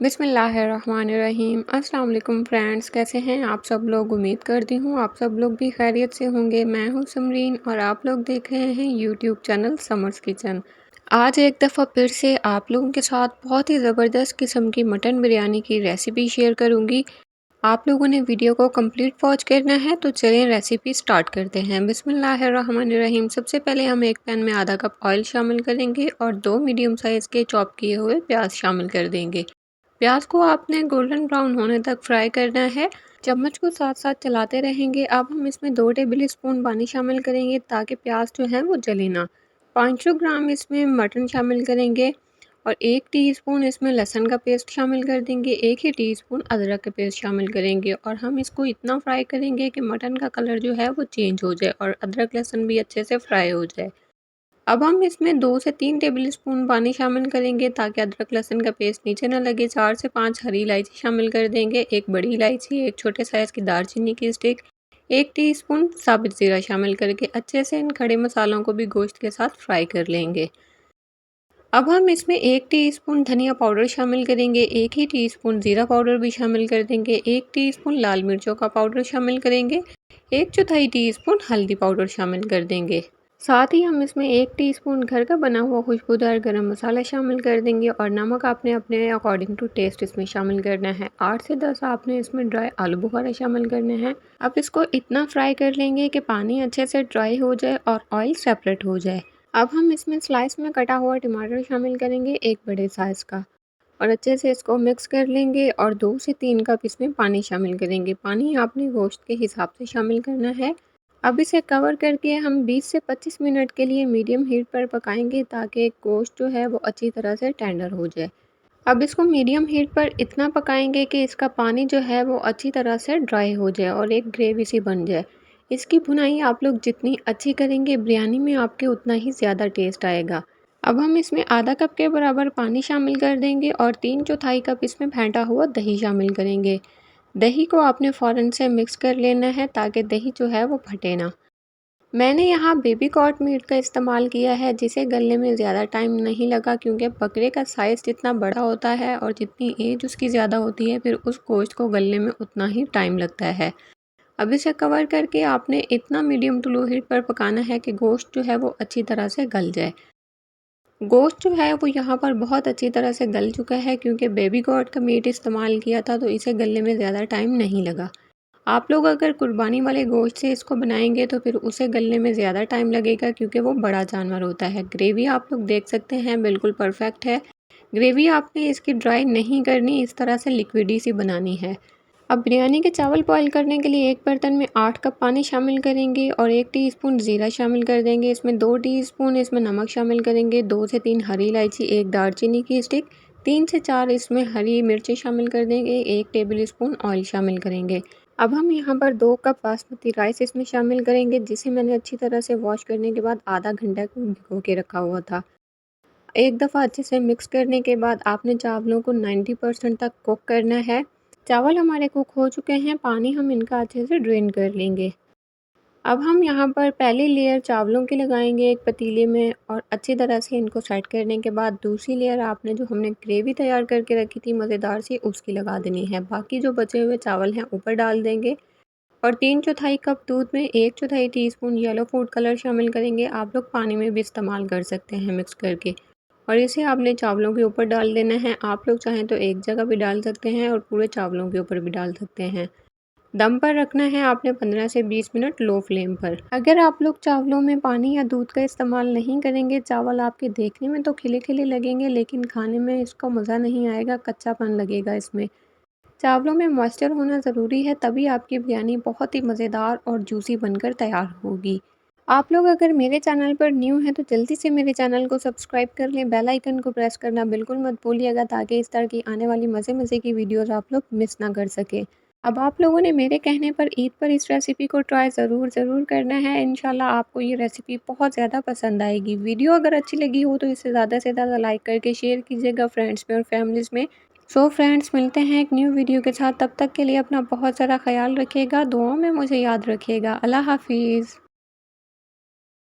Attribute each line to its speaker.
Speaker 1: बिस्मिल्लाहिर्रहमानिर्रहीम। अस्सलाम वालेकुम फ्रेंड्स, कैसे हैं आप सब लोग। उम्मीद करती हूँ आप सब लोग भी खैरियत से होंगे। मैं हूँ समरीन और आप लोग देख रहे हैं यूट्यूब चैनल समर्स किचन। आज एक दफ़ा फिर से आप लोगों के साथ बहुत ही ज़बरदस्त किस्म की मटन बिरयानी की रेसिपी शेयर करूँगी। आप लोगों ने वीडियो को कंप्लीट वॉच करना है, तो चलें रेसिपी स्टार्ट करते हैं। बिस्मिल्लाहिर्रहमानिर्रहीम। सबसे पहले हम एक पैन में आधा कप ऑयल शामिल करेंगे और 2 मीडियम साइज़ के चॉप किए हुए प्याज शामिल कर देंगे। प्याज को आपने गोल्डन ब्राउन होने तक फ्राई करना है। चम्मच को साथ साथ चलाते रहेंगे। अब हम इसमें 2 टेबल स्पून पानी शामिल करेंगे ताकि प्याज जो है वो जले ना। 500 ग्राम इसमें मटन शामिल करेंगे और 1 टीस्पून इसमें लहसुन का पेस्ट शामिल कर देंगे। 1 ही टीस्पून अदरक का पेस्ट शामिल करेंगे और हम इसको इतना फ्राई करेंगे कि मटन का कलर जो है वो चेंज हो जाए और अदरक लहसुन भी अच्छे से फ्राई हो जाए। अब हम इसमें 2 से 3 टेबलस्पून पानी शामिल करेंगे ताकि अदरक लहसुन का पेस्ट नीचे ना लगे। 4 से 5 हरी इलायची शामिल कर देंगे, 1 बड़ी इलायची, 1 छोटे साइज़ की दालचीनी की स्टिक, 1 टीस्पून साबुत ज़ीरा शामिल करके अच्छे से इन खड़े मसालों को भी गोश्त के साथ फ्राई कर लेंगे। अब हम इसमें 1 टीस्पून धनिया पाउडर शामिल करेंगे, 1 ही टीस्पून ज़ीरा पाउडर भी शामिल कर देंगे, 1 टीस्पून लाल मिर्चों का पाउडर शामिल करेंगे, 1/4 टीस्पून हल्दी पाउडर शामिल कर देंगे। साथ ही हम इसमें 1 टीस्पून घर का बना हुआ खुशबूदार गरम मसाला शामिल कर देंगे और नमक आपने अपने अकॉर्डिंग टू टेस्ट इसमें शामिल करना है। 8 से 10 आपने इसमें ड्राई आलू बुखारा शामिल करने हैं। अब इसको इतना फ्राई कर लेंगे कि पानी अच्छे से ड्राई हो जाए और ऑयल सेपरेट हो जाए। अब हम इसमें स्लाइस में कटा हुआ टमाटर शामिल करेंगे, एक बड़े साइज़ का, और अच्छे से इसको मिक्स कर लेंगे और 2 से 3 कप इसमें पानी शामिल करेंगे। पानी आपने गोश्त के हिसाब से शामिल करना है। अब इसे कवर करके हम 20 से 25 मिनट के लिए मीडियम हीट पर पकाएंगे ताकि गोश्त जो है वो अच्छी तरह से टेंडर हो जाए। अब इसको मीडियम हीट पर इतना पकाएंगे कि इसका पानी जो है वो अच्छी तरह से ड्राई हो जाए और एक ग्रेवी सी बन जाए। इसकी भुनाई आप लोग जितनी अच्छी करेंगे बिरयानी में आपके उतना ही ज़्यादा टेस्ट आएगा। अब हम इसमें आधा कप के बराबर पानी शामिल कर देंगे और 3/4 कप इसमें फेंटा हुआ दही शामिल करेंगे। दही को आपने फ़ौरन से मिक्स कर लेना है ताकि दही जो है वो फटे ना। मैंने यहाँ बेबी कॉट मीट का इस्तेमाल किया है जिसे गलने में ज़्यादा टाइम नहीं लगा, क्योंकि बकरे का साइज़ जितना बड़ा होता है और जितनी एज उसकी ज़्यादा होती है फिर उस गोश्त को गलने में उतना ही टाइम लगता है। अब इसे कवर करके आपने इतना मीडियम टू लो हीट पर पकाना है कि गोश्त जो है वो अच्छी तरह से गल जाए। गोश्त जो है वो यहाँ पर बहुत अच्छी तरह से गल चुका है, क्योंकि बेबी गॉट का मीट इस्तेमाल किया था तो इसे गलने में ज़्यादा टाइम नहीं लगा। आप लोग अगर कुर्बानी वाले गोश्त से इसको बनाएंगे तो फिर उसे गलने में ज़्यादा टाइम लगेगा, क्योंकि वो बड़ा जानवर होता है। ग्रेवी आप लोग देख सकते हैं बिल्कुल परफेक्ट है। ग्रेवी आपने इसकी ड्राई नहीं करनी, इस तरह से लिक्विडी सी बनानी है। अब बिरयानी के चावल बॉईल करने के लिए एक बर्तन में 8 कप पानी शामिल करेंगे और 1 टीस्पून ज़ीरा शामिल कर देंगे। इसमें 2 टीस्पून इसमें नमक शामिल करेंगे, 2 से 3 हरी इलायची, 1 दालचीनी की स्टिक, 3 से 4 इसमें हरी मिर्ची शामिल कर देंगे, 1 टेबल स्पून ऑयल शामिल करेंगे। अब हम यहाँ पर 2 कप बासमती राइस इसमें शामिल करेंगे, जिसे मैंने अच्छी तरह से वॉश करने के बाद आधा घंटा भिगो के रखा हुआ था। एक दफ़ा अच्छे से मिक्स करने के बाद आपने चावलों को 90% तक कुक करना है। चावल हमारे कुक हो चुके हैं, पानी हम इनका अच्छे से ड्रेन कर लेंगे। अब हम यहाँ पर पहली लेयर चावलों की लगाएंगे एक पतीले में और अच्छी तरह से इनको सेट करने के बाद दूसरी लेयर आपने जो हमने ग्रेवी तैयार करके रखी थी मज़ेदार सी, उसकी लगा देनी है। बाकी जो बचे हुए चावल हैं ऊपर डाल देंगे और 3/4 कप दूध में 1/4 टीस्पून येलो फूड कलर शामिल करेंगे। आप लोग पानी में भी इस्तेमाल कर सकते हैं मिक्स करके, और इसे आपने चावलों के ऊपर डाल देना है। आप लोग चाहें तो एक जगह भी डाल सकते हैं और पूरे चावलों के ऊपर भी डाल सकते हैं। दम पर रखना है आपने 15 से 20 मिनट लो फ्लेम पर। अगर आप लोग चावलों में पानी या दूध का इस्तेमाल नहीं करेंगे, चावल आपके देखने में तो खिले खिले लगेंगे लेकिन खाने में इसका मज़ा नहीं आएगा, कच्चापन लगेगा इसमें। चावलों में मॉइस्चर होना ज़रूरी है, तभी आपकी बिरयानी बहुत ही मज़ेदार और जूसी बनकर तैयार होगी। आप लोग अगर मेरे चैनल पर न्यू हैं तो जल्दी से मेरे चैनल को सब्सक्राइब कर लें, बेल आइकन को प्रेस करना बिल्कुल मत भूलिएगा ताकि इस तरह की आने वाली मज़े मज़े की वीडियोस आप लोग मिस ना कर सकें। अब आप लोगों ने मेरे कहने पर ईद पर इस रेसिपी को ट्राई ज़रूर करना है। इंशाल्लाह आपको ये रेसिपी बहुत ज़्यादा पसंद आएगी। वीडियो अगर अच्छी लगी हो तो इसे ज़्यादा से ज़्यादा लाइक करके शेयर कीजिएगा फ्रेंड्स में और फैमिलीज़ में। सो फ्रेंड्स, मिलते हैं एक न्यू वीडियो के साथ। तब तक के लिए अपना बहुत ज़्यादा ख्याल रखिएगा, दुआओं में मुझे याद रखिएगा। अल्लाह हाफिज़।